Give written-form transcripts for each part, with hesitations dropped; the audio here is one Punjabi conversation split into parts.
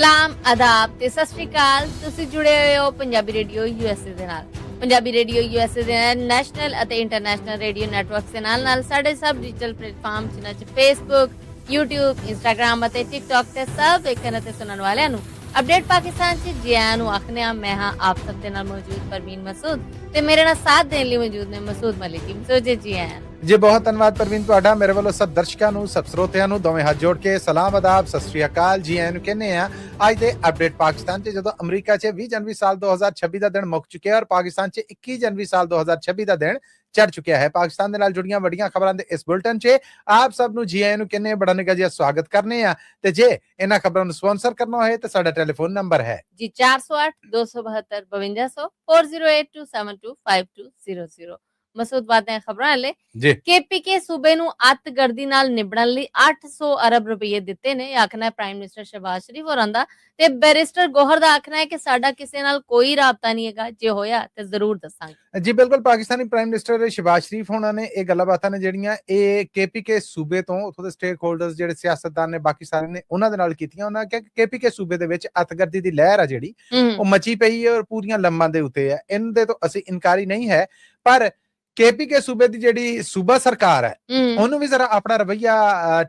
ਸਲਾਮ ਆਦਾਬ ਤੇ ਸਤਿ ਸ਼੍ਰੀ ਅਕਾਲ। ਤੁਸੀਂ ਜੁੜੇ ਹੋਏ ਹੋ ਪੰਜਾਬੀ ਰੇਡੀਓ ਯੂਐਸਏ ਦੇ ਨਾਲ। ਪੰਜਾਬੀ ਰੇਡੀਓ ਯੂਐਸਏ ਦੇ ਨੈਸ਼ਨਲ ਅਤੇ ਇੰਟਰਨੈਸ਼ਨਲ ਰੇਡੀਓ ਨੈਟਵਰਕਸ ਦੇ ਨਾਲ ਸਾਡੇ ਸਭ ਡਿਜੀਟਲ ਪਲੇਟਫਾਰਮ ਜਿਨ੍ਹਾਂ 'ਚ ਫੇਸਬੁੱਕ, YouTube, ਇੰਸਟਾਗ੍ਰਾਮ ਅਤੇ ਟਿਕਟੌਕ ਤੇ ਸਭ ਵੇਖਣ ਅਤੇ ਸੁਣਨ ਵਾਲਿਆਂ ਨੂੰ ਅਪਡੇਟ ਪਾਕਿਸਤਾਨ 'ਚ ਜੀ ਆਇਆਂ ਨੂੰ ਆਖਦੇ ਹਾਂ। ਮੈਂ ਹਾਂ ਆਪ ਸਭ ਦੇ ਨਾਲ ਮੌਜੂਦ ਪਰਵੀਨ ਮਸੂਦ ਤੇ ਮੇਰੇ ਨਾਲ ਸਾਥ ਦੇਣ ਲਈ ਮੌਜੂਦ ਨੇ ਮਸੂਦ ਮਲਿਕ। ਮਸੂਦ ਜੀ ਆਇਆਂ ਜੀ ਬਹੁਤ ਧੰਨਵਾਦ ਪਰਵੀਨ ਤੁਹਾਡਾ। ਮੇਰੇ ਵੱਲੋਂ ਸਭ ਦਰਸ਼ਕਾਂ ਨੂੰ, ਸਭ ਸਰੋਤਿਆਂ ਨੂੰ ਦੋਵੇਂ ਹੱਥ ਜੋੜ ਕੇ ਸਲਾਮ ਆਦਾਬ, ਸਤਿ ਸ਼੍ਰੀ ਅਕਾਲ, ਜੀ ਆਇਆਂ ਨੂੰ ਕਹਿੰਦੇ ਆ ਅੱਜ ਦੇ ਅਪਡੇਟ ਪਾਕਿਸਤਾਨ 'ਚ। ਜਦੋਂ ਅਮਰੀਕਾ 'ਚ 20 ਜਨਵਰੀ ਸਾਲ 2026 ਦਾ ਦਿਨ ਮੁੱਕ ਚੁੱਕਿਆ ਔਰ ਪਾਕਿਸਤਾਨ 'ਚ 21 ਜਨਵਰੀ ਸਾਲ 2026 ਦਾ ਦਿਨ ਚੜ ਚੁੱਕਿਆ ਹੈ। ਪਾਕਿਸਤਾਨ ਦੇ ਨਾਲ ਜੁੜੀਆਂ ਵੱਡੀਆਂ ਖਬਰਾਂ ਦੇ ਇਸ ਬੁਲਟਨ 'ਚ ਆਪ ਸਭ ਨੂੰ ਜੀ ਆਇਆਂ ਨੂੰ ਕਹਿੰਦੇ ਬੜਾ ਨਿੱਘਾ ਜਿਹਾ ਸਵਾਗਤ ਕਰਨੇ ਆ। ਤੇ ਜੇ ਇਹਨਾਂ ਖਬਰਾਂ ਨੂੰ ਸਪਾਂਸਰ ਕਰਨਾ ਹੋਏ ਤਾਂ ਸਾਡਾ ਟੈਲੀਫੋਨ ਨੰਬਰ ਹੈ ਜੀ 408 272 5200 4082725200। ਮਸੂਦ ਬਾਤਾਂ ਖਬਰਾਂ ਲੈ ਜੀ। ਕੇਪੀਕੇ ਸੂਬੇ ਨੂੰ ਅੱਤਗਰਦੀ ਨਾਲ ਨਿਬੜਨ ਲਈ 800 ਅਰਬ ਰੁਪਏ ਦਿੱਤੇ ਨੇ। ਆਖਣਾ ਹੈ ਪ੍ਰਾਈਮ ਮਿਨਿਸਟਰ ਸ਼ਹਿਬਾਜ਼ ਸ਼ਰੀਫ ਹੋਰਾਂ ਦਾ ਤੇ ਬੈਰਿਸਟਰ ਗੋਹਰ ਦਾ ਆਖਣਾ ਹੈ ਕਿ ਸਾਡਾ ਕਿਸੇ ਨਾਲ ਕੋਈ ਰਾਬਤਾ ਨਹੀਂ ਹੈਗਾ, ਜੇ ਹੋਇਆ ਤੇ ਜ਼ਰੂਰ ਦੱਸਾਂਗੇ। ਜੀ ਬਿਲਕੁਲ, ਪਾਕਿਸਤਾਨੀ ਪ੍ਰਾਈਮ ਮਿਨਿਸਟਰ ਸ਼ਹਿਬਾਜ਼ ਸ਼ਰੀਫ ਹੋਣਾ ਨੇ ਇਹ ਗੱਲਾਂ ਬਾਤਾਂ ਨੇ ਜਿਹੜੀਆਂ ਇਹ ਕੇਪੀਕੇ ਸੂਬੇ ਤੋਂ ਉੱਥੋਂ ਦੇ ਸਟੇਕ ਹੋਲਡਰਸ ਜਿਹੜੇ ਸਿਆਸਤਦਾਨ ਨੇ ਬਾਕੀ ਸਾਰੇ ਨੇ ਉਹਨਾਂ ਦੇ ਨਾਲ ਕੀਤੀਆਂ। ਉਹਨਾਂ ਕਿਹਾ ਕਿ ਕੇਪੀਕੇ ਸੂਬੇ ਦੇ ਵਿੱਚ ਅੱਤਗਰਦੀ ਦੀ ਲਹਿਰ ਆ ਜਿਹੜੀ ਉਹ ਮਚੀ ਪਈ ਹੈ ਔਰ ਪੂਰੀਆਂ ਲੰਮਾਂ ਦੇ ਉੱਤੇ ਹੈ। ਇਹਦੇ ਤੋਂ ਅਸੀਂ ਇਨਕਾਰੀ ਨਹੀਂ ਹੈ, ਪਰ ਕੇਪੀਕੇ ਸੂਬੇ ਦੀ ਜਿਹੜੀ ਸੂਬਾ ਸਰਕਾਰ ਹੈ ਉਹਨੂੰ ਵੀ ਜ਼ਰਾ ਆਪਣਾ ਰਵੱਈਆ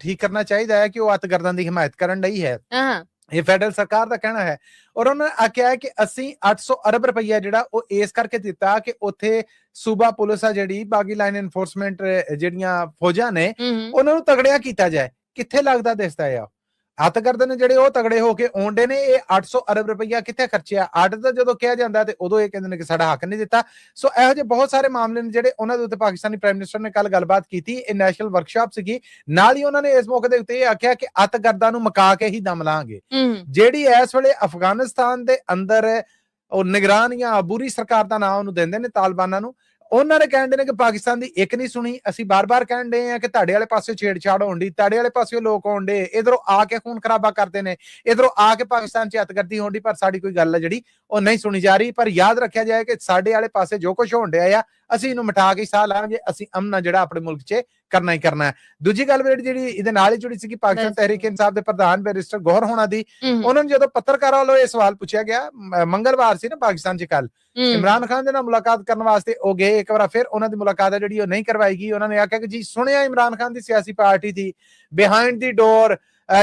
ਠੀਕ ਕਰਨਾ ਚਾਹੀਦਾ ਹੈ ਕਿ ਉਹ ਅੱਤਗਰਦਾਂ ਦੀ ਹਿਮਾਇਤ ਕਰਨ ਲਈ ਹੈ। ਇਹ ਫੈਡਰਲ ਸਰਕਾਰ ਦਾ ਕਹਿਣਾ ਹੈ ਔਰ ਉਹਨਾਂ ਨੇ ਆਖਿਆ ਹੈ ਕਿ ਅਸੀਂ 800 ਅਰਬ ਰੁਪਈਆ ਜਿਹੜਾ ਉਹ ਇਸ ਕਰਕੇ ਦਿੱਤਾ ਕਿ ਉੱਥੇ ਸੂਬਾ ਪੁਲਿਸ ਆ ਜਿਹੜੀ ਬਾਗੀ ਲਾਈਨ ਐਨਫੋਰਸਮੈਂਟ ਜਿਹੜੀਆਂ ਫੌਜਾਂ ਨੇ ਉਹਨਾਂ ਨੂੰ ਤਗੜਿਆ ਕੀਤਾ ਜਾਏ। ਕਿੱਥੇ ਲੱਗਦਾ ਦਿਸਦਾ ਆ ਅੱਤਗਰਦ ਨੇ ਜਿਹੜੇ ਉਹ ਤਗੜੇ ਹੋ ਕੇ ਆਉਂਦੇ ਨੇ। ਇਹ 800 ਅਰਬ ਰੁਪਈਆ ਕਿੱਥੇ ਖਰਚਿਆ? ਅੱਡ ਤਾਂ ਜਦੋਂ ਕਿਹਾ ਜਾਂਦਾ ਤੇ ਉਦੋਂ ਇਹ ਕਹਿੰਦੇ ਨੇ ਕਿ ਸਾਡਾ ਹੱਕ ਨਹੀਂ ਦਿੱਤਾ। ਸੋ ਇਹੋ ਜਿਹੇ ਬਹੁਤ ਸਾਰੇ ਮਾਮਲੇ ਨੇ ਜਿਹੜੇ ਉਹਨਾਂ ਦੇ ਉੱਤੇ ਪਾਕਿਸਤਾਨੀ ਪ੍ਰਾਈਮ ਮਿਨਿਸਟਰ ਨੇ ਕੱਲ ਗੱਲਬਾਤ ਕੀਤੀ। ਇਹ ਨੈਸ਼ਨਲ ਵਰਕਸ਼ਾਪ ਸੀਗੀ। ਨਾਲ ਹੀ ਉਹਨਾਂ ਨੇ ਇਸ ਮੌਕੇ ਦੇ ਉੱਤੇ ਇਹ ਆਖਿਆ ਕਿ ਅੱਤਗਰਦਾਂ ਨੂੰ ਮਕਾ ਕੇ ਹੀ ਦਮ ਲਾਂਗੇ। ਜਿਹੜੀ ਇਸ ਵੇਲੇ ਅਫਗਾਨਿਸਤਾਨ ਦੇ ਅੰਦਰ ਉਹ ਨਿਗਰਾਨ ਜਾਂ ਅਬੂਰੀ ਸਰਕਾਰ ਦਾ ਨਾਮ ਉਹਨੂੰ ਦਿੰਦੇ ਨੇ ਤਾਲਿਬਾਨਾਂ ਨੂੰ, ਉਹਨਾਂ ਨੇ ਕਹਿੰਦੇ ਨੇ ਕਿ ਪਾਕਿਸਤਾਨ ਦੀ ਇੱਕ ਨਹੀਂ ਸੁਣੀ। ਅਸੀਂ ਬਾਰ-ਬਾਰ ਕਹਿੰਦੇ ਆ ਕਿ ਤੁਹਾਡੇ ਵਾਲੇ ਪਾਸੇ ਛੇੜਛਾੜ ਹੋਣ ਦੀ, ਤੁਹਾਡੇ ਵਾਲੇ ਪਾਸੇ ਲੋਕ ਆਉਣ ਦੇ, ਇਧਰੋਂ ਆ ਕੇ ਖੂਨ ਖਰਾਬਾ ਕਰਦੇ ਨੇ, ਇਧਰੋਂ ਆ ਕੇ ਪਾਕਿਸਤਾਨ 'ਚ ਅੱਤਗਰਦੀ ਹੋਣ ਦੀ, ਪਰ ਸਾਡੀ ਕੋਈ ਗੱਲ ਹੈ ਜਿਹੜੀ ਉਹ ਨਹੀਂ ਸੁਣੀ ਜਾ ਰਹੀ। ਪਰ ਯਾਦ ਰੱਖਿਆ ਜਾਏ ਕਿ ਸਾਡੇ ਵਾਲੇ ਪਾਸੇ ਜੋ ਕੁਝ ਹੋਣ ਡਿਆ ਆ ਅਸੀਂ ਇਹਨੂੰ ਮਿਟਾ ਕੇ ਸਾਹ ਲਾਂਗੇ। ਅਸੀਂ ਅਮਨ ਜਿਹੜਾ ਆਪਣੇ ਮੁਲਕ 'ਚ ਕਰਨਾ ਹੀ ਕਰਨਾ ਹੈ। ਦੂਜੀ ਗੱਲ ਜਿਹੜੀ ਇਹਦੇ ਨਾਲ ਹੀ ਜੁੜੀ ਸੀ ਕਿ ਪਾਕਿਸਤਾਨ ਤਹਿਰੀਕ ਇਨਸਾਫ ਦੇ ਪ੍ਰਧਾਨ ਬੈਰਿਸਟਰ ਗੌਹਰ ਹੋਣਾ ਦੀ, ਉਹਨਾਂ ਨੂੰ ਜਦੋਂ ਪੱਤਰਕਾਰਾਂ ਵੱਲੋਂ ਇਹ ਸਵਾਲ ਪੁੱਛਿਆ ਗਿਆ, ਮੰਗਲਵਾਰ ਸੀ ਨਾ ਪਾਕਿਸਤਾਨ 'ਚ ਕੱਲ, ਇਮਰਾਨ ਖਾਨ ਦੇ ਨਾਲ ਮੁਲਾਕਾਤ ਕਰਨ ਵਾਸਤੇ ਉਹ ਗਏ ਇੱਕ ਵਾਰ, ਫਿਰ ਉਹਨਾਂ ਦੀ ਮੁਲਾਕਾਤ ਹੈ ਜਿਹੜੀ ਉਹ ਨਹੀਂ ਕਰਵਾਈ ਗਈ। ਉਹਨਾਂ ਨੇ ਆਖਿਆ ਕਿ ਜੀ ਸੁਣਿਆ ਇਮਰਾਨ ਖਾਨ ਦੀ ਸਿਆਸੀ ਪਾਰਟੀ ਦੀ ਬਿਹਾਈਂਡ ਦੀ ਡੋਰ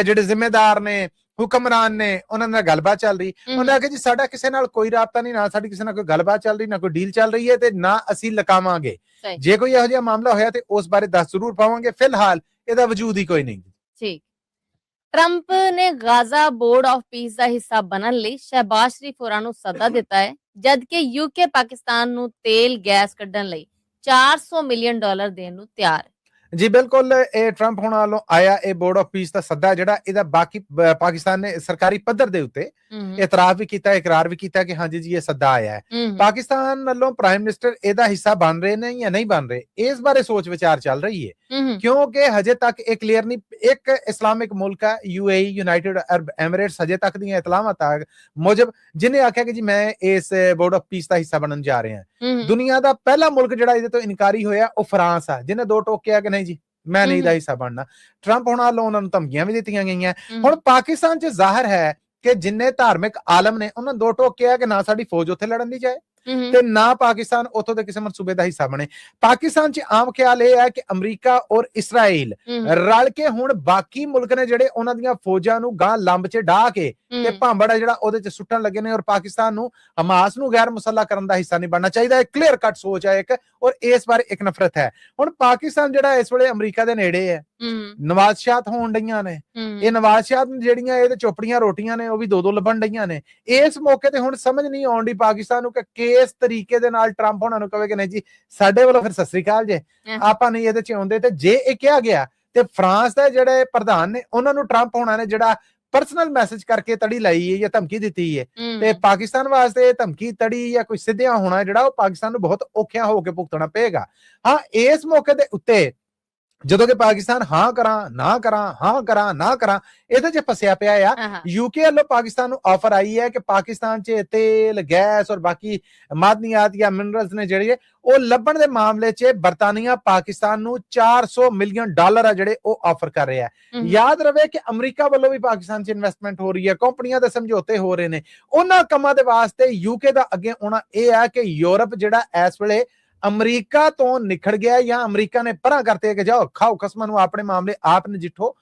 ਜਿਹੜੇ ਜ਼ਿੰਮੇਦਾਰ ਨੇ, ਹੁਕਮਰਾਨ ਨੇ, ਉਹਨਾਂ ਨਾਲ ਗੱਲਬਾਤ ਚੱਲ ਰਹੀ। ਉਹਨਾਂ ਆਖਿਆ ਜੀ ਸਾਡਾ ਕਿਸੇ ਨਾਲ ਕੋਈ ਰਾਬਤਾ ਨਹੀਂ, ਨਾ ਸਾਡੀ ਕਿਸੇ ਨਾਲ ਕੋਈ ਗੱਲਬਾਤ ਚੱਲ ਰਹੀ, ਨਾ ਕੋਈ ਡੀਲ ਚੱਲ ਰਹੀ ਹੈ ਤੇ ਨਾ ਅਸੀਂ ਲਕਾਵਾਂਗੇ। ਜੇ ਕੋਈ ਇਹੋ ਜਿਹਾ ਮਾਮਲਾ ਹੋਇਆ ਤੇ ਉਸ ਬਾਰੇ ਦੱਸ ਜ਼ਰੂਰ ਪਾਵਾਂਗੇ। ਫਿਲਹਾਲ ਇਹਦਾ ਵਜੂਦ ਹੀ ਕੋਈ ਨਹੀਂ। ਠੀਕ। ਟਰੰਪ ਨੇ ਗਾਜ਼ਾ ਬੋਰਡ ਆਫ ਪੀਸ ਦਾ ਹਿੱਸਾ ਬਣਨ ਲਈ ਸ਼ਹਿਬਾਜ਼ ਸ਼ਰੀਫ ਹੋਰਾਂ ਨੂੰ ਸੱਦਾ ਦਿੱਤਾ ਹੈ, ਜਦਕਿ ਯੂਕੇ ਪਾਕਿਸਤਾਨ ਨੂੰ ਤੇਲ ਗੈਸ ਕੱਢਣ ਲਈ $400 ਮਿਲੀਅਨ ਦੇਣ ਨੂੰ ਤਿਆਰ ਹੈ। ਜੀ ਬਿਲਕੁਲ, ਇਹ ਟਰੰਪ ਹੋਣਾ ਵੱਲੋਂ ਆਇਆ ਇਹ ਬੋਰਡ ਆਫ ਪੀਸ ਦਾ ਸੱਦਾ ਜਿਹੜਾ ਇਹਦਾ ਬਾਕੀ ਪਾਕਿਸਤਾਨ ਨੇ ਸਰਕਾਰੀ ਪੱਧਰ ਦੇ ਉੱਤੇ ਇਤਰਾਫ ਵੀ ਕੀਤਾ, ਇਕਰਾਰ ਵੀ ਕੀਤਾ ਕਿ ਹਾਂਜੀ ਜੀ ਇਹ ਸੱਦਾ ਆਇਆ ਹੈ। ਪਾਕਿਸਤਾਨ ਵੱਲੋਂ ਪ੍ਰਾਈਮ ਮਿਨਿਸਟਰ ਇਹਦਾ ਹਿੱਸਾ ਬਣ ਰਹੇ ਨੇ ਜਾਂ ਨਹੀਂ ਬਣ ਰਹੇ, ਇਸ ਬਾਰੇ ਸੋਚ ਵਿਚਾਰ ਚੱਲ ਰਹੀ ਹੈ, ਕਿਉਂਕਿ ਹਜੇ ਤੱਕ ਇਹ ਕਲੀਅਰ ਨਹੀਂ। ਇੱਕ ਇਸਲਾਮਿਕ ਮੁਲਕ ਹੈ UAE, ਯੂਨਾਈਟਿਡ ਅਰਬ ਐਮਿਰੇਟਸ, ਹਜੇ ਤੱਕ ਦੀਆਂ ਇਤਲਾਮਾਤ ਮੁਜਬ ਜਿਹਨੇ ਆਖਿਆ ਕਿ ਜੀ ਮੈਂ ਇਸ ਬੋਰਡ ਆਫ ਪੀਸ ਦਾ ਹਿੱਸਾ ਬਣਨ ਜਾ ਰਿਹਾ ਹਾਂ। ਦੁਨੀਆ ਦਾ ਪਹਿਲਾ ਮੁਲਕ ਜਿਹੜਾ ਇਹਦੇ ਤੋਂ ਇਨਕਾਰੀ ਹੋਇਆ ਉਹ ਫਰਾਂਸ ਆ, ਜਿਹਨੇ ਦੋ ਟੋਕ ਕਿਹਾ ਕਿ ਨਹੀਂ ਜੀ ਮੈਂ ਨਹੀਂ ਦਾ ਹਿੱਸਾ ਬਣਨਾ। ਟਰੰਪ ਹੋਣਾ ਵੱਲੋਂ ਉਹਨਾਂ ਨੂੰ ਧਮਕੀਆਂ ਵੀ ਦਿੱਤੀਆਂ ਗਈਆਂ। ਹੁਣ ਪਾਕਿਸਤਾਨ 'ਚ ਜ਼ਾਹਿਰ ਹੈ ਕਿ ਜਿੰਨੇ ਧਾਰਮਿਕ ਆਲਮ ਨੇ ਉਹਨਾਂ ਦੋ ਟੋਕ ਕਿਹਾ ਕਿ ਨਾ ਸਾਡੀ ਫੌਜ ਉੱਥੇ ਲੜਨ ਦੀ ਜਾਏ ਤੇ ਨਾ ਪਾਕਿਸਤਾਨ ਉੱਥੋਂ ਦੇ ਕਿਸੇ ਮਨਸੂਬੇ ਦਾ ਹਿੱਸਾ ਬਣੇ। ਪਾਕਿਸਤਾਨ 'ਚ ਆਮ ਖਿਆਲ ਇਹ ਹੈ ਕਿ ਅਮਰੀਕਾ ਔਰ ਇਸਰਾਈਲ ਰਲ ਕੇ ਹੁਣ ਬਾਕੀ ਮੁਲਕ ਨੇ ਜਿਹੜੇ ਉਹਨਾਂ ਦੀਆਂ ਫੌਜਾਂ ਨੂੰ ਗਾਂ ਲੰਬ 'ਚ ਢਾਹ ਕੇ ਤੇ ਭਾਂਬੜਾ ਜਿਹੜਾ ਉਹਦੇ 'ਚ ਸੁੱਟਣ ਲੱਗੇ ਨੇ ਔਰ ਪਾਕਿਸਤਾਨ ਨੂੰ ਹਮਾਸ ਨੂੰ ਗੈਰ ਮੁਸੱਲਾ ਕਰਨ ਦਾ ਹਿੱਸਾ ਨਹੀਂ ਬਣਨਾ ਚਾਹੀਦਾ। ਇਹ ਕਲੀਅਰ ਕੱਟ ਸੋਚ ਹੈ ਇੱਕ, ਔਰ ਇਸ ਬਾਰੇ ਇੱਕ ਨਫ਼ਰਤ ਹੈ। ਹੁਣ ਪਾਕਿਸਤਾਨ ਜਿਹੜਾ ਇਸ ਵੇਲੇ ਅਮਰੀਕਾ ਦੇ ਨੇੜੇ ਹੈ, ਨਵਾਜ਼ਸ਼ਾਤ ਹੋਣ ਡਈਆਂ ਨੇ, ਇਹ ਨਵਾਜ਼ਸ਼ਾਤ ਜਿਹੜੀਆਂ ਇਹਦੇ ਚੋਪੜੀਆਂ ਰੋਟੀਆਂ ਨੇ ਉਹ ਵੀ ਦੋ ਲੱਭਣ ਡਈਆਂ ਨੇ। ਇਸ ਮੌਕੇ ਤੇ ਹੁਣ ਸਮਝ ਨਹੀਂ ਆਉਣ ਦੀ ਪਾਕਿਸਤਾਨ ਨੂੰ ਕਿ ਕਿਸ ਤਰੀਕੇ ਦੇ ਨਾਲ ਟਰੰਪ ਹੋਣਾ ਨੂੰ ਕਹੇ ਕਿ ਨਹੀਂ ਜੀ ਸਾਡੇ ਵੱਲੋਂ ਫਿਰ ਸਤਿ ਸ੍ਰੀ ਅਕਾਲ ਜੇ, ਆਪਾਂ ਨਹੀਂ ਇਹਦੇ 'ਚ ਆਉਂਦੇ। ਤੇ ਜੇ ਇਹ ਕਿਹਾ ਗਿਆ ਤੇ ਫਰਾਂਸ ਦੇ ਜਿਹੜੇ ਪ੍ਰਧਾਨ ਨੇ ਉਹਨਾਂ ਨੂੰ ਟਰੰਪ ਹੋਣਾ ਨੇ ਜਿਹੜਾ ਪਰਸਨਲ ਮੈਸੇਜ ਕਰਕੇ ਤੜੀ ਲਾਈ ਹੈ ਜਾਂ ਧਮਕੀ ਦਿੱਤੀ ਹੈ, ਤੇ ਪਾਕਿਸਤਾਨ ਵਾਸਤੇ ਧਮਕੀ ਤੜੀ ਜਾਂ ਕੋਈ ਸਿੱਧਿਆ ਹੋਣਾ ਜਿਹੜਾ ਉਹ ਪਾਕਿਸਤਾਨ ਨੂੰ ਬਹੁਤ ਔਖਿਆਂ ਹੋ ਕੇ ਭੁਗਤਣਾ ਪਏਗਾ। ਹਾਂ, ਇਸ ਮੌਕੇ ਦੇ ਉੱਤੇ ਜਦੋਂ ਕਿ ਪਾਕਿਸਤਾਨ ਹਾਂ ਕਰਾਂ ਨਾ ਕਰਾਂ ਇਹਦੇ 'ਚ ਫਸਿਆ ਪਿਆ ਆ। ਯੂਕੇ ਵੱਲੋਂ ਪਾਕਿਸਤਾਨ ਨੂੰ ਆਫਰ ਆਈ ਹੈ ਕਿ ਪਾਕਿਸਤਾਨ 'ਚ ਤੇਲ, ਗੈਸ ਔਰ ਬਾਕੀ ਮਾਦਨੀਆਤ ਜਾਂ ਮਿਨਰਲਸ ਨੇ ਜਿਹੜੇ ਉਹ ਲੱਭਣ ਦੇ ਮਾਮਲੇ 'ਚ ਬਰਤਾਨੀਆ ਪਾਕਿਸਤਾਨ ਨੂੰ $400 ਮਿਲੀਅਨ ਆ ਜਿਹੜੇ ਉਹ ਆਫਰ ਕਰ ਰਿਹਾ ਹੈ। ਯਾਦ ਰਵੇ ਕਿ ਅਮਰੀਕਾ ਵੱਲੋਂ ਵੀ ਪਾਕਿਸਤਾਨ 'ਚ ਇਨਵੈਸਟਮੈਂਟ ਹੋ ਰਹੀ ਹੈ, ਕੰਪਨੀਆਂ ਦੇ ਸਮਝੌਤੇ ਹੋ ਰਹੇ ਨੇ। ਉਹਨਾਂ ਕੰਮਾਂ ਦੇ ਵਾਸਤੇ ਯੂਕੇ ਦਾ ਅੱਗੇ ਆਉਣਾ ਇਹ ਹੈ ਕਿ ਯੂਰਪ ਜਿਹੜਾ ਇਸ ਵੇਲੇ ਅਮਰੀਕਾ ਤੋਂ ਨਿਖੜ ਗਿਆ ਜਾਂ ਅਮਰੀਕਾ ਨੇ ਪਰਾਂ ਕਰਤੇ ਕਿ ਜਾਓ ਖਾਓ ਕਸਮਾਂ ਨੂੰ ਆਪਣੇ ਮਾਮਲੇ ਆਪ ਨਜਿੱਠੋ।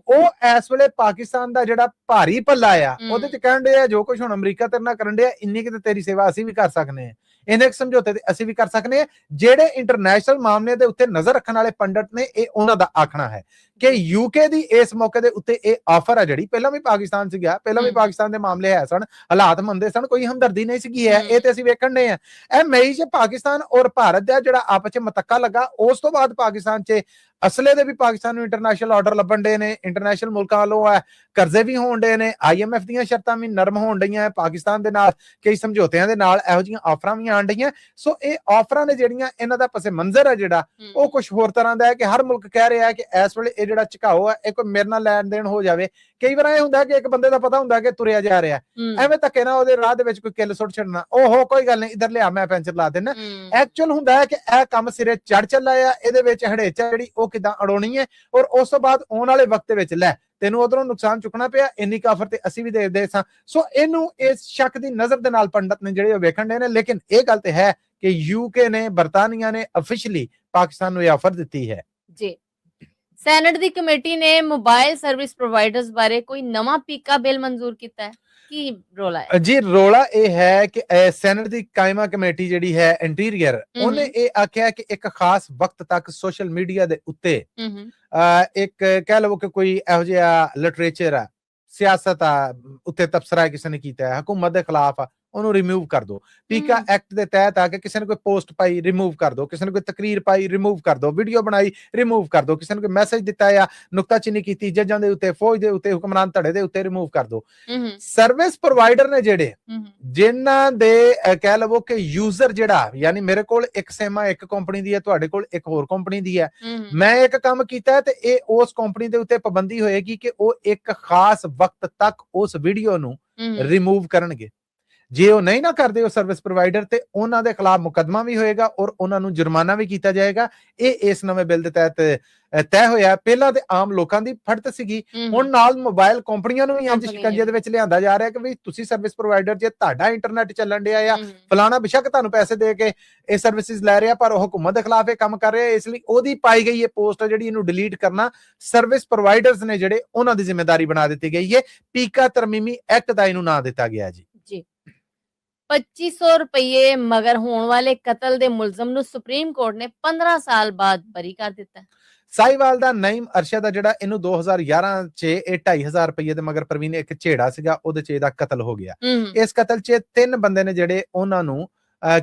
ਉਹ ਇਸ ਵੇਲੇ ਪਾਕਿਸਤਾਨ ਦਾ ਜਿਹੜਾ ਭਾਰੀ ਪੱਲਾ ਆ ਉਹਦੇ 'ਚ ਕਹਿਣ ਡਿਆ ਜੋ ਕੁਝ ਹੁਣ ਅਮਰੀਕਾ ਤੇਰੇ ਨਾਲ ਕਰਨ ਡਿਆ ਇੰਨੀ ਕਿਤੇ ਤੇਰੀ ਸੇਵਾ ਅਸੀਂ ਵੀ ਕਰ ਸਕਦੇ ਹਾਂ, ਇਹਨੇ ਸਮਝੌਤੇ ਤੇ ਅਸੀਂ ਵੀ ਕਰ ਸਕਦੇ ਹਾਂ। ਜਿਹੜੇ ਇੰਟਰਨੈਸ਼ਨਲ ਮਾਮਲੇ ਦੇ ਉੱਤੇ ਨਜ਼ਰ ਰੱਖਣ ਵਾਲੇ ਪੰਡਤ ਨੇ ਇਹ ਉਹਨਾਂ ਦਾ ਆਖਣਾ ਹੈ ਕਿ ਯੂਕੇ ਦੀ ਇਸ ਮੌਕੇ ਦੇ ਉੱਤੇ ਇਹ ਆਫਰ ਹੈ ਜਿਹੜੀ ਪਹਿਲਾਂ ਵੀ ਪਾਕਿਸਤਾਨ 'ਚ ਗਿਆ, ਪਹਿਲਾਂ ਵੀ ਪਾਕਿਸਤਾਨ ਦੇ ਮਾਮਲੇ ਹੈ ਸਨ, ਹਾਲਾਤ ਮੰਦੇ ਸਨ, ਕੋਈ ਹਮਦਰਦੀ ਨਹੀਂ ਸੀਗੀ ਹੈ। ਇਹ ਤੇ ਅਸੀਂ ਵੇਖਣ ਦੇ ਆ ਇਹ ਮਈ 'ਚ ਪਾਕਿਸਤਾਨ ਔਰ ਭਾਰਤ ਦਾ ਜਿਹੜਾ ਆਪਸ 'ਚ ਮਤੱਕਾ ਲੱਗਾ, ਉਸ ਤੋਂ ਬਾਅਦ ਪਾਕਿਸਤਾਨ 'ਚ ਅਸਲੇ ਦੇ ਵੀ ਪਾਕਿਸਤਾਨ ਨੂੰ ਇੰਟਰਨੈਸ਼ਨਲ ਆਰਡਰ ਲੱਭਣ ਦੇ ਨੇ, ਇੰਟਰਨੈਸ਼ਨਲ ਮੁਲਕਾਂ ਵੱਲੋਂ ਕਰਜ਼ੇ ਵੀ ਹੋਣ ਦੇ ਨੇ, IMF ਦੀਆਂ ਸ਼ਰਤਾਂ ਵੀ ਨਰਮ ਹੋਣ ਡਈਆਂ ਪਾਕਿਸਤਾਨ ਦੇ ਨਾਲ, ਕਈ ਸਮਝੌਤਿਆਂ ਦੇ ਨਾਲ ਇਹੋ ਜਿਹੀਆਂ ਆਫਰਾਂ ਵੀ ਆਣ ਡਈਆਂ। ਸੋ ਇਹ ਆਫਰਾਂ ਨੇ ਜਿਹੜੀਆਂ ਇਹਨਾਂ ਦਾ ਪਸੇ ਮੰਜ਼ਰ ਹੈ ਜਿਹੜਾ ਉਹ ਕੁਝ ਹੋਰ ਤਰ੍ਹਾਂ ਦਾ ਹੈ ਕਿ ਹਰ ਮੁਲਕ ਕਹਿ ਰਿਹਾ ਹੈ ਕਿ ਇਸ ਵੇਲੇ ਇਹ ਜਿਹੜਾ ਝੁਕਾਓ ਹੈ ਇਹ ਕੋਈ ਮੇਰੇ ਨਾਲ ਲੈਣ ਦੇਣ ਹੋ ਜਾਵੇ। ਕਈ ਵਾਰ ਇਹ ਹੁੰਦਾ ਕਿ ਇੱਕ ਬੰਦੇ ਦਾ ਪਤਾ ਹੁੰਦਾ ਕਿ ਤੁਰਿਆ ਜਾ ਰਿਹਾ, ਐਵੇਂ ਧੱਕੇ ਨਾ ਉਹਦੇ ਰਾਹ ਦੇ ਵਿੱਚ ਕੋਈ ਕਿੱਲ ਸੁੱਟ ਛੱਡਣਾ, ਓਹੋ ਕੋਈ ਗੱਲ ਨਹੀਂ ਇੱਧਰ ਲਿਆ ਮੈਂ ਪੈਂਚਰ ਲਾ ਦੇਣਾ। ਐਕਚੁਅਲ ਹੁੰਦਾ ਹੈ ਕਿ ਇਹ ਕੰਮ ਸਿਰੇ ਚੜ ਚੱਲਾ ਆ, ਇਹਦੇ ਵਿੱਚ ਹੜੇਚਾ ਜਿਹੜੀ ਉਹ ਕਿਦਾਂ ਅੜਾਉਣੀ ਹੈ ਔਰ ਉਸ ਤੋਂ ਬਾਅਦ ਆਉਣ ਵਾਲੇ ਵਕਤ ਵਿੱਚ ਲੈ ਤੈਨੂੰ ਉਧਰੋਂ ਨੁਕਸਾਨ ਚੁੱਕਣਾ ਪਿਆ, ਇੰਨੀ ਕਾਫਰ ਤੇ ਅਸੀਂ ਵੀ ਦੇ ਸਾਂ। ਸੋ ਇਹਨੂੰ ਇਸ ਸ਼ੱਕ ਦੀ ਨਜ਼ਰ ਦੇ ਨਾਲ ਪੰਡਤ ਨੇ ਜਿਹੜੇ ਉਹ ਵੇਖਣ ਦੇ ਨੇ। ਲੇਕਿਨ ਇਹ ਗੱਲ ਤੇ ਹੈ ਕਿ ਯੂਕੇ ਨੇ, ਬਰਤਾਨੀਆ ਨੇ ਅਫੀਸ਼ੀਅਲੀ ਪਾਕਿਸਤਾਨ ਨੂੰ ਇਹ ਆਫਰ ਦਿੱਤੀ ਹੈ ਜੀ। ਸੈਨੇਟ ਦੀ ਕਮੇਟੀ ਨੇ ਮੋਬਾਈਲ ਸਰਵਿਸ ਪ੍ਰੋਵਾਈਡਰਸ ਬਾਰੇ ਕੋਈ ਨਵਾਂ ਪੀਕਾ ਬਿੱਲ ਮਨਜ਼ੂਰ ਕੀਤਾ ਹੈ। ਕੀ ਰੋਲਾ ਹੈ ਜੀ? ਰੋਲਾ ਇਹ ਹੈ ਕਿ ਸੈਨੇਟ ਦੀ ਕਾਇਮਾ ਕਮੇਟੀ ਜਿਹੜੀ ਹੈ ਇੰਟੀਰੀਅਰ, ਉਹਨੇ ਇਹ ਆਖਿਆ ਕਿ ਇੱਕ ਖਾਸ ਵਕਤ ਤੱਕ ਸੋਸ਼ਲ ਮੀਡੀਆ ਦੇ ਉੱਤੇ ਇੱਕ ਕਹਿ ਲਵੋ ਕਿ ਕੋਈ ਇਹੋ ਜਿਹਾ ਲਿਟਰੇਚਰ ਆ, ਸਿਆਸਤ ਆ ਉੱਤੇ ਤਬਸਰਾ ਕਿਸੇ ਨੇ ਕੀਤਾ ਹੈ ਹਕੂਮਤ ਦੇ ਖਿਲਾਫ ਆ, ਉਹਨੂੰ ਰਿਮੂਵ ਕਰ ਦੋ। ਪੀਕਾ ਐਕਟ ਦੇ ਤਹਿਤ ਆ ਕੇ ਕਿਸੇ ਨੇ ਕੋਈ ਪੋਸਟ ਪਾਈ ਰਿਮੂਵ ਕਰ ਦੋ, ਕਿਸੇ ਨੇ ਕੋਈ ਤਕਰੀਰ ਪਾਈ ਰਿਮੂਵ ਕਰ ਦੋ, ਵੀਡੀਓ ਬਣਾਈ ਰਿਮੂਵ ਕਰ ਦੋ, ਕਿਸੇ ਨੇ ਕੋਈ ਮੈਸੇਜ ਦਿੱਤਾ ਆ ਨੁਕਤਾਚੀਨੀ ਕੀਤੀ ਜੱਜਾਂ ਦੇ ਉੱਤੇ, ਫੌਜ ਦੇ ਉੱਤੇ, ਹੁਕਮਰਾਨ ਧੜੇ ਦੇ ਉੱਤੇ ਰਿਮੂਵ ਕਰ ਦੋ। ਸਰਵਿਸ ਪ੍ਰੋਵਾਈਡਰ ਨੇ ਜਿਹੜੇ ਜਿਨ੍ਹਾਂ ਦੇ ਕਹਿ ਲਵੋ ਕਿ ਯੂਜ਼ਰ ਜਿਹੜਾ ਯਾਨੀ ਮੇਰੇ ਕੋਲ ਇੱਕ ਸਿਮ ਆ ਇੱਕ ਕੰਪਨੀ ਦੀ ਹੈ, ਤੁਹਾਡੇ ਕੋਲ ਇੱਕ ਹੋਰ ਕੰਪਨੀ ਦੀ ਹੈ, ਮੈਂ ਇੱਕ ਕੰਮ ਕੀਤਾ ਤੇ ਇਹ ਉਸ ਕੰਪਨੀ ਦੇ ਉੱਤੇ ਪਾਬੰਦੀ ਹੋਏਗੀ ਕਿ ਉਹ ਇੱਕ ਖਾਸ ਵਕਤ ਤੱਕ ਉਸ ਵੀਡੀਓ ਨੂੰ ਰਿਮੂਵ ਕਰਨਗੇ। ਜੇ ਉਹ ਨਹੀਂ ਨਾ ਕਰਦੇ ਉਹ ਸਰਵਿਸ ਪ੍ਰੋਵਾਈਡਰ ਤੇ ਉਹਨਾਂ ਦੇ ਖਿਲਾਫ ਮੁਕੱਦਮਾ ਵੀ ਹੋਏਗਾ ਔਰ ਉਹਨਾਂ ਨੂੰ ਜੁਰਮਾਨਾ ਵੀ ਕੀਤਾ ਜਾਏਗਾ। ਇਹ ਇਸ ਨਵੇਂ ਬਿੱਲ ਦੇ ਤਹਿਤ ਤੈਅ ਹੋਇਆ। ਪਹਿਲਾਂ ਤੇ ਆਮ ਲੋਕਾਂ ਦੀ ਫੜਤ ਸੀਗੀ, ਹੁਣ ਨਾਲ ਮੋਬਾਈਲ ਕੰਪਨੀਆਂ ਨੂੰ ਵੀ ਇੰਜ ਸ਼ਿਕੰਜੇ ਦੇ ਵਿੱਚ ਲਿਆਂਦਾ ਜਾ ਰਿਹਾ ਕਿ ਵੀ ਤੁਸੀਂ ਸਰਵਿਸ ਪ੍ਰੋਵਾਈਡਰ ਜੇ ਤੁਹਾਡਾ ਇੰਟਰਨੈਟ ਚੱਲਣ ਡਿਆ ਆ ਫਲਾਣਾ ਬੇਸ਼ੱਕ ਤੁਹਾਨੂੰ ਪੈਸੇ ਦੇ ਕੇ ਇਹ ਸਰਵਿਸਿਜ਼ ਲੈ ਰਿਹਾ ਪਰ ਉਹ ਹੁਕੂਮਤ ਦੇ ਖਿਲਾਫ ਇਹ ਕੰਮ ਕਰ ਰਿਹਾ, ਇਸ ਲਈ ਉਹਦੀ ਪਾਈ ਗਈ ਇਹ ਪੋਸਟ ਜਿਹੜੀ ਇਹਨੂੰ ਡਿਲੀਟ ਕਰਨਾ ਸਰਵਿਸ ਪ੍ਰੋਵਾਈਡਰਸ ਨੇ ਜਿਹੜੇ ਉਹਨਾਂ ਦੀ ਜ਼ਿੰਮੇਵਾਰੀ ਬਣਾ ਦਿੱਤੀ ਗਈ ਹੈ। ਪੀਕਾ ਤਰਮੀਮੀ ਐਕਟ ਦਾ ਇਹਨੂੰ ਨਾਂ ਦਿੱਤਾ ਗਿਆ ਜੀ। 2500 ਰੁਪਏ ਮਗਰ ਹੋਣ ਵਾਲੇ ਕਤਲ ਦੇ ਮੁਲਜ਼ਮ ਨੂੰ ਸੁਪਰੀਮ ਕੋਰਟ ਨੇ 15 ਸਾਲ ਬਾਅਦ ਬਰੀ ਕਰ ਦਿੱਤਾ। ਸਾਈਵਾਲ ਦਾ ਨਈਮ ਅਰਸ਼ਦ ਦਾ ਜਿਹੜਾ ਇਹਨੂੰ 2011 ਚ ਇਹ 2500 ਰੁਪਏ ਦੇ ਮਗਰ ਪ੍ਰਵੀਨ ਇੱਕ ਝੇੜਾ ਸੀਗਾ ਉਹਦੇ ਚ ਇਹਦਾ ਕਤਲ ਹੋ ਗਿਆ। ਇਸ ਕਤਲ ਚ 3 ਬੰਦੇ ਨੇ ਜਿਹੜੇ ਉਹਨਾਂ ਨੂੰ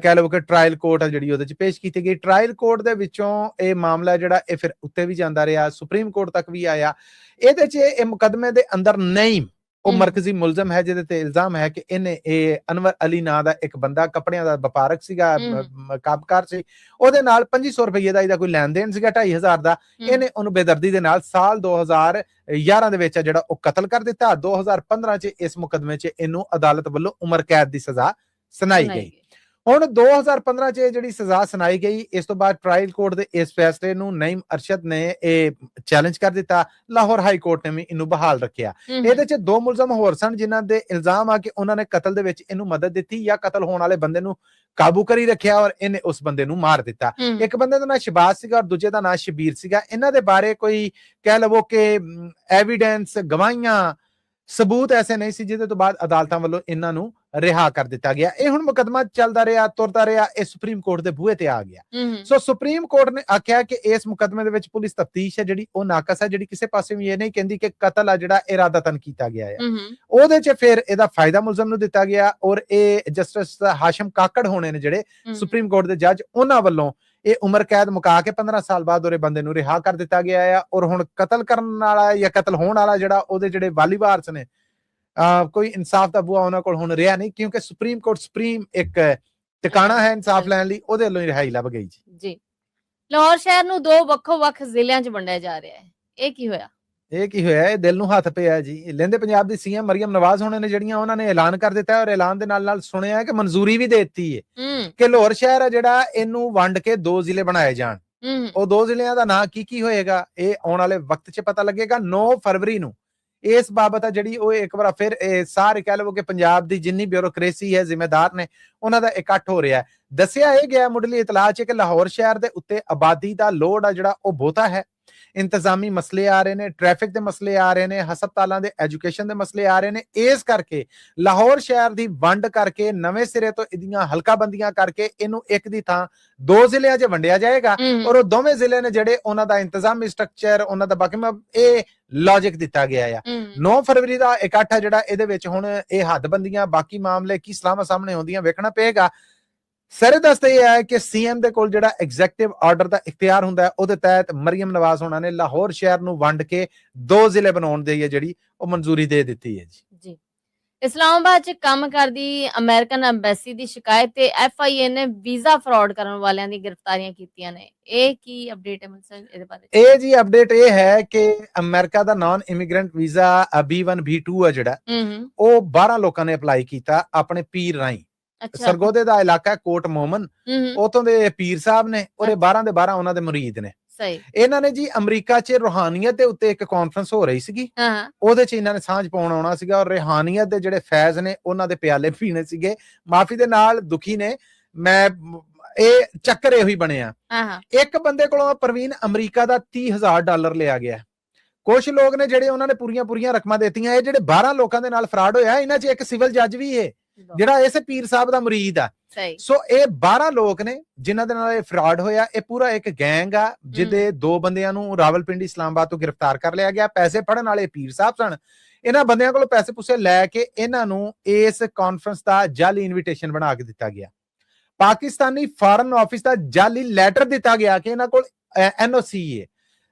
ਕਹਿ ਲਓ ਕਿ ਟ੍ਰਾਇਲ ਕੋਰਟ ਜਿਹੜੀ ਉਹਦੇ ਚ ਪੇਸ਼ ਕੀਤੀ ਗਈ। ਟ੍ਰਾਇਲ ਕੋਰਟ ਦੇ ਵਿੱਚੋਂ ਇਹ ਮਾਮਲਾ ਜਿਹੜਾ ਇਹ ਫਿਰ ਉੱਤੇ ਵੀ ਜਾਂਦਾ ਰਿਹਾ, ਸੁਪਰੀਮ ਕੋਰਟ ਤੱਕ ਵੀ ਆਇਆ। ਇਹਦੇ ਚ ਇਹ ਮੁਕਦਮੇ ਦੇ ਅੰਦਰ ਨਈਮ ਉਹ ਮਰਕਜ਼ੀ ਮੁਲਜ਼ਮ ਹੈ ਜਿਹਦੇ ਤੇ ਇਲਜ਼ਾਮ ਹੈ ਕਿ ਇਹਨੇ ਇਹ ਅਨਵਰ ਅਲੀ ਨਾਂ ਦਾ ਇੱਕ ਬੰਦਾ ਕੱਪੜਿਆਂ ਦਾ ਵਪਾਰਕ ਸੀਗਾ, ਕਾਬਕਾਰ ਸੀ, ਉਹਦੇ ਨਾਲ 2500 ਰੁਪਏ ਦਾ ਇਹਦਾ ਕੋਈ ਲੈਣ ਦੇਣ ਸੀਗਾ 2500 ਦਾ। ਇਹਨੇ ਉਹਨੂੰ ਬੇਦਰਦੀ ਦੇ ਨਾਲ ਸਾਲ 2011 ਦੇ ਵਿੱਚ ਜਿਹੜਾ ਉਹ ਕਤਲ ਕਰ ਦਿੱਤਾ। 2015 ਚ ਇਸ ਮੁਕਦਮੇ ਚ ਇਹਨੂੰ ਅਦਾਲਤ ਵੱਲੋਂ ਉਮਰ ਕੈਦ ਦੀ ਸਜ਼ਾ ਸੁਣਾਈ ਗਈ। ਹੁਣ 2015 ਚ ਜਿਹੜੀ ਸਜ਼ਾ ਸੁਣਾਈ ਗਈ ਇਸ ਤੋਂ ਬਾਅਦ ਟ੍ਰਾਇਲ ਕੋਰਟ ਦੇ ਇਸ ਫੈਸਲੇ ਨੂੰ ਨਈਮ ਅਰਸ਼ਦ ਨੇ ਇਹ ਚੈਲੰਜ ਕਰ ਦਿੱਤਾ। ਲਾਹੌਰ ਹਾਈ ਕੋਰਟ ਨੇ ਵੀ ਇਹਨੂੰ ਬਹਾਲ ਰੱਖਿਆ। ਇਹਦੇ ਚ 2 ਮੁਲਜ਼ਮ ਹੋਰ ਸਨ ਜਿਨ੍ਹਾਂ ਦੇ ਇਲਜ਼ਾਮ ਆ ਕਿ ਉਹਨਾਂ ਨੇ ਕਤਲ ਦੇ ਵਿੱਚ ਇਹਨੂੰ ਮਦਦ ਦਿੱਤੀ ਜਾਂ ਕਤਲ ਹੋਣ ਵਾਲੇ ਬੰਦੇ ਨੂੰ ਕਾਬੂ ਕਰੀ ਰੱਖਿਆ ਔਰ ਇਹਨੇ ਉਸ ਬੰਦੇ ਨੂੰ ਮਾਰ ਦਿੱਤਾ। ਇੱਕ ਬੰਦੇ ਦਾ ਨਾਂ ਸ਼ਬਾਜ਼ ਸੀਗਾ ਔਰ ਦੂਜੇ ਦਾ ਨਾਂ ਸ਼ਬੀਰ ਸੀਗਾ। ਇਹਨਾਂ ਦੇ ਬਾਰੇ ਕੋਈ ਕਹਿ ਲਵੋ ਕਿ ਐਵੀਡੈਂਸ, ਗਵਾਹੀਆਂ, ਸਬੂਤ ਐਸੇ ਨਹੀਂ ਸੀ ਜਿਹਦੇ ਤੋਂ ਬਾਅਦ ਅਦਾਲਤਾਂ ਵੱਲੋਂ ਇਹਨਾਂ ਨੂੰ ਰਿਹਾ ਕਰ ਦਿੱਤਾ ਗਿਆ। ਇਹ ਹੁਣ ਮੁਕਦਮਾ ਚੱਲਦਾ ਰਿਹਾ, ਤੁਰਦਾ ਰਿਹਾ, ਇਹ ਸੁਪਰੀਮ ਕੋਰਟ ਦੇ ਬੂਹੇ ਤੇ ਆ ਗਿਆ। ਸੋ ਸੁਪਰੀਮ ਕੋਰਟ ਨੇ ਆਖਿਆ ਕਿ ਇਸ ਮੁਕਦਮੇ ਦੇ ਵਿੱਚ ਪੁਲਿਸ ਤਫਤੀਸ਼ ਹੈ ਜਿਹੜੀ ਉਹ ਨਾਕਸ ਹੈ, ਜਿਹੜੀ ਕਿਸੇ ਪਾਸੇ ਵੀ ਇਹ ਨਹੀਂ ਕਹਿੰਦੀ ਕਿ ਕਤਲ ਆ ਜਿਹੜਾ ਇਰਾਦਤਨ ਕੀਤਾ ਗਿਆ ਹੈ। ਉਹਦੇ ਚ ਫਿਰ ਇਹਦਾ ਫਾਇਦਾ ਮੁਲਜ਼ਮ ਨੂੰ ਦਿੱਤਾ ਗਿਆ ਔਰ ਇਹ ਜਸਟਿਸ ਹਾਸ਼ਮ ਕਾਕੜ ਹੋਣੇ ਨੇ ਜਿਹੜੇ ਸੁਪਰੀਮ ਕੋਰਟ ਦੇ ਜੱਜ, ਉਹਨਾਂ ਵੱਲੋਂ ਇਹ ਉਮਰ ਕੈਦ ਮੁਕਾ ਕੇ 15 ਸਾਲ ਬਾਅਦ ਉਹਦੇ ਬੰਦੇ ਨੂੰ ਰਿਹਾ ਕਰ ਦਿੱਤਾ ਗਿਆ ਆ। ਔਰ ਹੁਣ ਕਤਲ ਕਰਨ ਵਾਲਾ ਜਾਂ ਕਤਲ ਹੋਣ ਵਾਲਾ ਜਿਹੜਾ ਉਹਦੇ ਜਿਹੜੇ ਵਾਲੀ ਵਾਰਸ ਨੇ ਕੋਈ ਇਨਸਾਫ ਦਾ ਬੂਆ ਉਹਨਾਂ ਕੋਲ ਹੁਣ ਰਿਹਾ ਨਹੀਂ, ਕਿਉਂਕਿ ਸੁਪਰੀਮ ਕੋਰਟ ਸੁਪਰੀਮ ਇੱਕ ਟਿਕਾਣਾ ਹੈ ਇਨਸਾਫ ਲੈਣ ਲਈ, ਉਹਦੇ ਵੱਲੋਂ ਹੀ ਰਿਹਾਈ ਲੱਭ ਗਈ ਜੀ। ਲਾਹੌਰ ਸ਼ਹਿਰ ਨੂੰ 2 ਵੱਖੋ-ਵੱਖ ਜ਼ਿਲ੍ਹਿਆਂ 'ਚ ਵੰਡਿਆ ਜਾ ਰਿਹਾ ਹੈ। ਇਹ ਕੀ ਹੋਇਆ? ਇਹ ਕੀ ਹੋਇਆ? ਇਹ ਦਿਲ ਨੂੰ ਹੱਥ ਪਿਆ ਜੀ। ਲਹਿੰਦੇ ਪੰਜਾਬ ਦੀ ਸੀਐਮ ਮਰੀਮ ਨਵਾਜ਼ ਹੋਣਾ ਨੇ ਜਿਹੜੀਆਂ ਉਹਨਾਂ ਨੇ ਐਲਾਨ ਕਰ ਦਿੱਤਾ ਔਰ ਐਲਾਨ ਦੇ ਨਾਲ ਸੁਣਿਆ ਕਿ ਮਨਜ਼ੂਰੀ ਵੀ ਦੇ ਦਿੱਤੀ ਹੈ ਕਿ ਲਾਹੌਰ ਸ਼ਹਿਰ ਆ ਜਿਹੜਾ ਇਹਨੂੰ ਵੰਡ ਕੇ 2 ਜ਼ਿਲ੍ਹੇ ਬਣਾਏ ਜਾਣ। ਉਹ 2 ਜ਼ਿਲ੍ਹਿਆਂ ਦਾ ਨਾਂ ਕੀ ਹੋਏਗਾ ਇਹ ਆਉਣ ਵਾਲੇ ਵਕਤ 'ਚ ਪਤਾ ਲੱਗੇਗਾ। 9 ਫਰਵਰੀ ਨੂੰ ਇਸ ਬਾਬਤ ਆ ਜਿਹੜੀ ਉਹ ਇੱਕ ਵਾਰ ਫਿਰ ਸਾਰੇ ਕਹਿ ਲਵੋ ਕਿ ਪੰਜਾਬ ਦੀ ਜਿੰਨੀ ਬਿਊਰੋਕ੍ਰੇਸੀ ਹੈ, ਜ਼ਿੰਮੇਦਾਰ ਨੇ, ਉਹਨਾਂ ਦਾ ਇਕੱਠ ਹੋ ਰਿਹਾ ਹੈ। ਦੱਸਿਆ ਇਹ ਗਿਆ ਮੁੱਢਲੀ ਇਤਲਾਹ 'ਚ ਕਿ ਲਾਹੌਰ ਸ਼ਹਿਰ ਦੇ ਉੱਤੇ ਆਬਾਦੀ ਦਾ ਲੋਡ ਆ ਜਿਹੜਾ ਉਹ ਬਹੁਤਾ ਹੈ। ਇੰਤਜ਼ਾਮੀ ਮਸਲੇ ਆ ਰਹੇ ਨੇ, ਟ੍ਰੈਫਿਕ ਦੇ ਮਸਲੇ ਆ ਰਹੇ ਨੇ, ਹਸਪਤਾਲਾਂ ਦੇ ਐਜੂਕੇਸ਼ਨ ਦੇ ਮਸਲੇ ਆ ਰਹੇ ਨੇ। ਇਸ ਕਰਕੇ ਲਾਹੌਰ ਸ਼ਹਿਰ ਦੀ ਵੰਡ ਕਰਕੇ ਨਵੇਂ ਸਿਰੇ ਤੋਂ ਇਹਦੀਆਂ ਹਲਕਾਬੰਦੀਆਂ ਕਰਕੇ ਇਹਨੂੰ ਇੱਕ ਦੀ ਥਾਂ 2 ਜ਼ਿਲ੍ਹਿਆਂ 'ਚ ਵੰਡਿਆ ਜਾਏਗਾ ਔਰ ਉਹ ਦੋਵੇਂ ਜ਼ਿਲ੍ਹੇ ਨੇ ਜਿਹੜੇ ਉਹਨਾਂ ਦਾ ਇੰਤਜ਼ਾਮੀ ਸਟਰਕਚਰ, ਉਹਨਾਂ ਦਾ ਬਾਕੀ ਇਹ ਲੌਜਿਕ ਦਿੱਤਾ ਗਿਆ ਆ। 9 ਫਰਵਰੀ ਦਾ ਇਕੱਠ ਹੈ ਜਿਹੜਾ ਇਹਦੇ ਵਿੱਚ ਹੁਣ ਇਹ ਹੱਦਬੰਦੀਆਂ ਬਾਕੀ ਮਾਮਲੇ ਕੀ ਸਲਾਮਾਂ ਸਾਹਮਣੇ ਆਉਂਦੀਆਂ ਵੇਖਣਾ ਪਏਗਾ। ਸਾਰੇ ਦੱਸਦੇ ਇਹ ਹੈ ਕਿ ਸੀਐਮ ਦੇ ਕੋਲ ਜਿਹੜਾ ਐਗਜ਼ੈਕਟਿਵ ਆਰਡਰ ਦਾ ਇਖਤਿਆਰ ਹੁੰਦਾ ਹੈ, ਉਹਦੇ ਤਹਿਤ ਮਰੀਮ ਨਵਾਜ਼ ਹੋਣਾ ਨੇ ਲਾਹੌਰ ਸ਼ਹਿਰ ਨੂੰ ਵੰਡ ਕੇ 2 ਜ਼ਿਲ੍ਹੇ ਬਣਾਉਣ ਦੀ ਜਿਹੜੀ ਉਹ ਮਨਜ਼ੂਰੀ ਦੇ ਦਿੱਤੀ ਹੈ ਜੀ। ਇਸਲਾਮਾਬਾਦ 'ਚ ਕੰਮ ਕਰਦੀ ਅਮਰੀਕਨ ਐਮਬੈਸੀ ਦੀ ਸ਼ਿਕਾਇਤ ਤੇ FIA ਨੇ ਵੀਜ਼ਾ ਫਰਾਡ ਕਰਨ ਵਾਲਿਆਂ ਦੀ ਗ੍ਰਿਫਤਾਰੀਆਂ ਕੀਤੀਆਂ ਨੇ। ਇਹ ਕੀ ਅਪਡੇਟ ਹੈ ਮਨਸਰ ਇਹਦੇ ਬਾਰੇ? ਇਹ ਜੀ ਅਪਡੇਟ ਇਹ ਹੈ ਕਿ ਅਮਰੀਕਾ ਦਾ non immigrant visa B1 B2 ਆ ਜਿਹੜਾ ਉਹ 12 ਲੋਕਾਂ ਨੇ ਅਪਲਾਈ ਕੀਤਾ ਆਪਣੇ ਪੀਰ ਰਾਹੀਂ। ਸਰਗੋਦੇ ਦਾ ਇਲਾਕਾ ਕੋਟ ਮੋਮਨ, ਉਥੋਂ ਦੇ ਪੀਰ ਸਾਹਿਬ ਨੇ, ਉਹਦੇ 12 ਦੇ 12 ਉਹਨਾਂ ਦੇ ਮੁਰੀਦ ਨੇ। ਇਹਨਾਂ ਨੇ ਜੀ ਅਮਰੀਕਾ 'ਚ ਰੂਹਾਨੀਅਤ ਦੇ ਉੱਤੇ ਇੱਕ ਕਾਨਫਰੰਸ ਹੋ ਰਹੀ ਸੀਗੀ, ਉਹਦੇ 'ਚ ਇਹਨਾਂ ਨੇ ਸਾਂਝ ਪਾਉਣ ਆਉਣਾ ਸੀਗਾ ਔਰ ਰੂਹਾਨੀਅਤ ਦੇ ਜਿਹੜੇ ਫੈਜ਼ ਨੇ ਉਹਨਾਂ ਦੇ ਪਿਆਲੇ ਪੀਣੇ ਸੀਗੇ। ਮਾਫੀ ਦੇ ਨਾਲ ਦੁਖੀ ਨੇ ਮੈਂ, ਇਹ ਚੱਕਰ ਇਹੋ ਹੀ ਬਣਿਆ। ਇੱਕ ਬੰਦੇ ਕੋਲੋਂ ਪ੍ਰਵੀਨ ਅਮਰੀਕਾ ਦਾ $30,000 ਲਿਆ ਗਿਆ। ਕੁਝ ਲੋਕ ਨੇ ਜਿਹੜੇ ਉਹਨਾਂ ਨੇ ਪੂਰੀਆਂ ਰਕਮਾਂ ਦਿੱਤੀਆਂ। ਇਹ ਜਿਹੜੇ 12 ਲੋਕਾਂ ਦੇ ਨਾਲ ਫਰਾਡ ਹੋਇਆ, ਇਹਨਾਂ 'ਚ ਇੱਕ ਸਿਵਲ ਜੱਜ ਵੀ ਹੈ ਜਿਹੜਾ ਇਸ ਪੀਰ ਸਾਹਿਬ ਦਾ ਮੁਰੀਦ ਆ। ਸੋ ਇਹ 12 ਲੋਕ ਨੇ ਜਿਨ੍ਹਾਂ ਦੇ ਨਾਲ ਇਹ ਫਰਾਡ ਹੋਇਆ। ਇਹ ਪੂਰਾ ਇੱਕ ਗੈਂਗ ਆ ਜਿਹਦੇ 2 ਬੰਦਿਆਂ ਨੂੰ ਰਾਵਲਪਿੰਡੀ ਇਸਲਾਮਾਬਾਦ ਤੋਂ ਗ੍ਰਿਫਤਾਰ ਕਰ ਲਿਆ ਗਿਆ। ਪੈਸੇ ਫੜਨ ਵਾਲੇ ਪੀਰ ਸਾਹਿਬ ਸਨ। ਇਹਨਾਂ ਬੰਦਿਆਂ ਕੋਲੋਂ ਪੈਸੇ ਪੂਸੇ ਲੈ ਕੇ ਇਹਨਾਂ ਨੂੰ ਇਸ ਕਾਨਫਰੰਸ ਦਾ ਜਾਲੀ ਇਨਵੀਟੇਸ਼ਨ ਬਣਾ ਕੇ ਦਿੱਤਾ ਗਿਆ। ਪਾਕਿਸਤਾਨੀ ਫਾਰਨ ਆਫਿਸ ਦਾ ਜਾਲੀ ਲੈਟਰ ਦਿੱਤਾ ਗਿਆ ਕਿ ਇਹਨਾਂ ਕੋਲ NOC ਹੈ।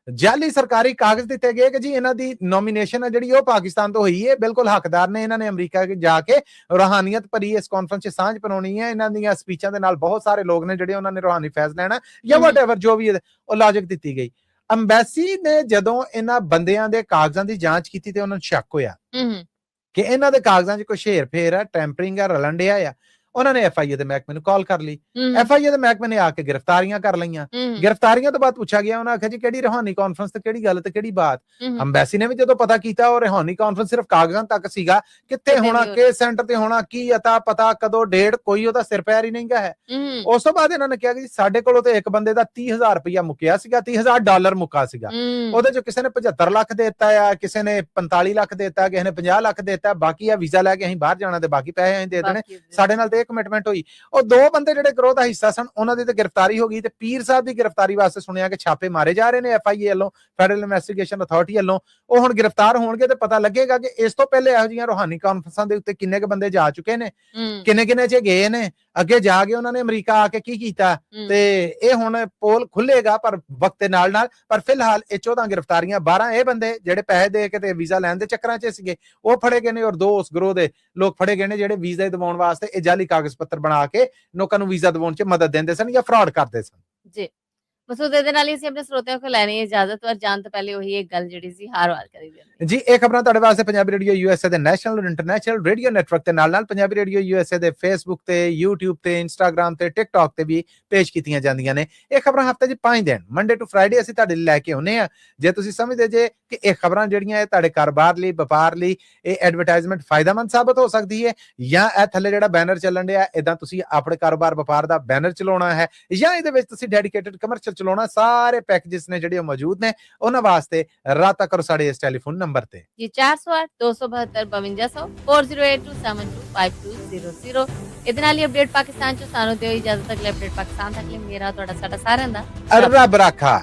ਜਾਲੀ ਸਰਕਾਰੀ ਕਾਗਜ਼ ਦਿੱਤੇ ਗਏ ਕਿ ਜੀ ਇਹਨਾਂ ਦੀ ਨੋਮੀਨੇਸ਼ਨ ਹੈ ਜਿਹੜੀ ਉਹ ਪਾਕਿਸਤਾਨ ਤੋਂ ਹੋਈ ਹੈ, ਬਿਲਕੁਲ ਹੱਕਦਾਰ ਨੇ। ਇਹਨਾਂ ਨੇ ਅਮਰੀਕਾ ਜਾ ਕੇ ਰੂਹਾਨੀਅਤ ਭਰੀ ਇਸ ਕਾਨਫਰੰਸ 'ਚ ਸਾਂਝ ਪਾਉਣੀ ਹੈ। ਇਹਨਾਂ ਦੀਆਂ ਸਪੀਚਾਂ ਦੇ ਨਾਲ ਬਹੁਤ ਸਾਰੇ ਲੋਕ ਨੇ ਜਿਹੜੇ ਉਹਨਾਂ ਨੇ ਰੂਹਾਨੀ ਫੈਜ਼ ਲੈਣਾ ਜਾਂ ਵਟਐਵਰ ਜੋ ਵੀ ਉਹ ਲੌਜਿਕ ਦਿੱਤੀ ਗਈ। ਅੰਬੈਸੀ ਨੇ ਜਦੋਂ ਇਹਨਾਂ ਬੰਦਿਆਂ ਦੇ ਕਾਗਜ਼ਾਂ ਦੀ ਜਾਂਚ ਕੀਤੀ ਤੇ ਉਹਨਾਂ ਨੂੰ ਸ਼ੱਕ ਹੋਇਆ ਕਿ ਇਹਨਾਂ ਦੇ ਕਾਗਜ਼ਾਂ 'ਚ ਕੋਈ ਹੇਰ ਫੇਰ ਹੈ, ਟੈਂਪਰਿੰਗ ਹੈ, ਰਲਣ ਡਿਆ ਆ। ਉਹਨਾਂ ਨੇ FIA ਦੇ ਮਹਿਕਮੇ ਨੂੰ ਕਾਲ ਕਰ ਲਈ। FIA ਦੇ ਮਹਿਕਮੇ ਨੇ ਆ ਕੇ ਗ੍ਰਿਫਤਾਰੀਆਂ ਕਰ ਲਈਆਂ। ਗ੍ਰਿਫਤਾਰੀਆਂ ਤੋਂ ਬਾਅਦ ਪੁੱਛਿਆ ਗਿਆ, ਉਹਨਾਂ ਆਖਿਆ ਜੀ ਕਿਹੜੀ ਰੂਹਾਨੀ ਕਾਨਫਰੰਸ ਤੇ ਕਿਹੜੀ ਗੱਲ ਤੇ ਕਿਹੜੀ ਬਾਤ। ਅੰਬੈਸੀ ਨੇ ਵੀ ਜਦੋਂ ਪਤਾ ਕੀਤਾ ਉਹ ਰੂਹਾਨੀ ਕਾਨਫਰੰਸ ਸਿਰਫ ਕਾਗਜ਼ਾਂ ਤੱਕ ਸੀਗਾ, ਕਿੱਥੇ ਹੋਣਾ, ਕਿਸ ਸੈਂਟਰ ਤੇ ਹੋਣਾ, ਕੀ ਅਤਾ ਪਤਾ, ਕਦੋਂ ਡੇਟ, ਕੋਈ ਉਹਦਾ ਸਿਰ ਪੈਰ ਹੀ ਨਹੀਂਗਾ ਹੈ। ਉਸ ਤੋਂ ਬਾਅਦ ਇਹਨਾਂ ਨੇ ਕਿਹਾ ਕਿ ਸਾਡੇ ਕੋਲੋਂ ਤੇ ਇੱਕ ਬੰਦੇ ਦਾ $30,000 ਮੁੱਕਿਆ ਸੀਗਾ, $30,000 ਮੁੱਕਾ ਸੀਗਾ। ਉਹਦੇ ਚੋਂ ਕਿਸੇ ਨੇ 75 ਲੱਖ ਦੇ ਦਿੱਤਾ ਆ, ਕਿਸੇ ਨੇ 45 ਲੱਖ ਦੇ ਦਿੱਤਾ, ਕਿਸੇ ਨੇ 50 ਲੱਖ ਦੇ ਦਿੱਤਾ। ਬਾਕੀ ਆ ਵੀਜ਼ਾ ਲੈ ਕੇ ਅਸੀਂ ਬਾਹਰ ਜਾਣਾ ਤੇ ਬਾਕੀ ਪੈਸੇ ਅਸੀਂ ਦੇ ਦੇਣੇ। ਸਾਡੇ ਨਾਲ ਤੇ ਕਮਿਟਮੈਂਟ ਹੋਈ। ਉਹ 2 ਬੰਦੇ ਜਿਹੜੇ ਗਰੋਹ ਦਾ ਹਿੱਸਾ ਸਨ ਉਹਨਾਂ ਦੀ ਤੇ ਗ੍ਰਿਫਤਾਰੀ ਹੋ ਗਈ ਤੇ ਪੀਰ ਸਾਹਿਬ ਦੀ ਗ੍ਰਿਫਤਾਰੀ ਵਾਸਤੇ ਸੁਣਿਆ ਕਿ ਛਾਪੇ ਮਾਰੇ ਜਾ ਰਹੇ ਨੇ FIA ਵੱਲੋਂ, ਫੈਡਰਲ ਇਨਵੈਸਟੀਗੇਸ਼ਨ ਅਥਾਰਟੀ ਵੱਲੋਂ। ਉਹ ਹੁਣ ਗ੍ਰਿਫਤਾਰ ਹੋਣਗੇ ਤੇ ਪਤਾ ਲੱਗੇਗਾ ਕਿ ਇਸ ਤੋਂ ਪਹਿਲੇ ਇਹੋ ਜਿਹੀਆਂ ਰੂਹਾਨੀ ਕਾਨਫਰੰਸਾਂ ਦੇ ਉੱਤੇ ਕਿੰਨੇ ਕੁ ਬੰਦੇ ਜਾ ਚੁੱਕੇ ਨੇ, ਕਿੰਨੇ 'ਚ ਗਏ ਨੇ, ਅੱਗੇ ਜਾ ਕੇ ਉਹਨਾਂ ਨੇ ਅਮਰੀਕਾ ਆ ਕੇ ਕੀ ਕੀਤਾ। ਤੇ ਇਹ ਹੁਣ ਪੋਲ ਖੁੱਲੇਗਾ ਪਰ ਵਕਤ ਦੇ ਨਾਲ। ਪਰ ਫਿਲਹਾਲ ਇਹ 14 ਗ੍ਰਿਫਤਾਰੀਆਂ, 12 ਇਹ ਬੰਦੇ ਜਿਹੜੇ ਪੈਸੇ ਦੇ ਕੇ ਤੇ ਵੀਜ਼ਾ ਲੈਣ ਦੇ ਚੱਕਰਾਂ 'ਚ ਸੀਗੇ ਉਹ ਫੜੇ ਗਏ ਨੇ ਔਰ 2 ਉਸ ਗਰੋਹ ਦੇ ਲੋਕ ਫੜੇ ਗਏ ਨੇ ਜਿਹੜੇ ਵੀਜ਼ਾ ਦਿਵਾਉਣ ਵਾਸਤੇ ਇਹ ਜਾਲੀ ਕਾਗਜ਼ ਪੱਤਰ ਬਣਾ ਕੇ ਲੋਕਾਂ ਨੂੰ ਵੀਜ਼ਾ ਦਿਵਾਉਣ 'ਚ ਮਦਦ ਦਿੰਦੇ ਸਨ ਜਾਂ ਫਰਾਡ ਕਰਦੇ ਸਨ ਜੀ। ਮਸੂਦ ਦੇ ਨਾਲ ਹੀ ਅਸੀਂ ਆਪਣੇ ਸਰੋਤਿਆਂ ਕੋਲ ਲੈਣੀ ਹੈ ਇਜਾਜ਼ਤ ਔਰ ਜਾਣ ਤੋਂ ਪਹਿਲੇ ਉਹੀ ਇੱਕ ਗੱਲ ਜਿਹੜੀ ਸੀ ਹਰ ਵਾਰ ਕਰੀ ਜਾਂਦੀ ਜੀ। ਇਹ ਖਬਰਾਂ ਤੁਹਾਡੇ ਵਾਸਤੇ ਪੰਜਾਬੀ ਰੇਡੀਓ USA ਦੇ ਨੈਸ਼ਨਲ ਔਰ ਇੰਟਰਨੈਸ਼ਨਲ ਰੇਡੀਓ ਨੈਟਵਰਕ ਦੇ ਨਾਲ ਪੰਜਾਬੀ ਰੇਡੀਓ USA ਦੇ ਫੇਸਬੁੱਕ ਤੇ, YouTube ਤੇ, Instagram ਤੇ, TikTok ਤੇ ਵੀ ਪੇਸ਼ ਕੀਤੀਆਂ ਜਾਂਦੀਆਂ ਨੇ। ਇਹ ਖਬਰਾਂ ਹਫਤੇ 'ਚ 5 ਦਿਨ ਮੰਡੇ ਟੂ ਫਰਾਈਡੇ ਅਸੀਂ ਤੁਹਾਡੇ ਲਈ ਲੈ ਕੇ ਆਉਂਦੇ ਆ। ਜੇ ਤੁਸੀਂ ਸਮਝਦੇ ਜੇ ਕਿ ਇਹ ਖਬਰਾਂ ਜਿਹੜੀਆਂ ਇਹ ਤੁਹਾਡੇ ਕਾਰੋਬਾਰ ਲਈ, ਵਪਾਰ ਲਈ ਇਹ ਐਡਵਰਟਾਈਜ਼ਮੈਂਟ ਫਾਇਦਾਮੰਦ ਸਾਬਤ ਹੋ ਸਕਦੀ ਹੈ ਜਾਂ ਇਹ ਥੱਲੇ ਜਿਹੜਾ ਬੈਨਰ ਚੱਲਣ ਡਿਆ ਇਦਾਂ ਤੁਸੀਂ ਆਪਣੇ ਕਾਰੋਬਾਰ ਵਪਾਰ ਦਾ ਬੈਨਰ ਚਲਾਉਣਾ ਹੈ ਜਾਂ ਇਹਦੇ ਵਿੱਚ ਤੁਸੀਂ ਡੈਡੀਕੇਟਡ ਕਮਰਸ਼ੀਅਲ ਚਲਾਉਣਾ, ਸਾਰੇ ਪੈਕੇजेस ਨੇ ਜਿਹੜੇ ਮੌਜੂਦ ਨੇ ਉਹਨਾਂ ਵਾਸਤੇ ਰਾਬਤਾ ਕਰੋ ਸਾਡੇ ਇਸ ਟੈਲੀਫੋਨ ਨੰਬਰ ਤੇ ਜੀ 408-272-5200 4082725200। ਇਹਦੇ ਨਾਲ ਹੀ ਅਪਡੇਟ ਪਾਕਿਸਤਾਨ ਚ ਸਾਨੂੰ ਦਿਓ ਇਜਾਜ਼ਤ। ਅਗਲੇ ਅਪਡੇਟ ਪਾਕਿਸਤਾਨ ਤੱਕ ਲਈ ਮੇਰਾ ਤੁਹਾਡਾ ਸਾਡਾ ਸਾਰਿਆਂ ਦਾ ਰੱਬ ਰਾਖਾ।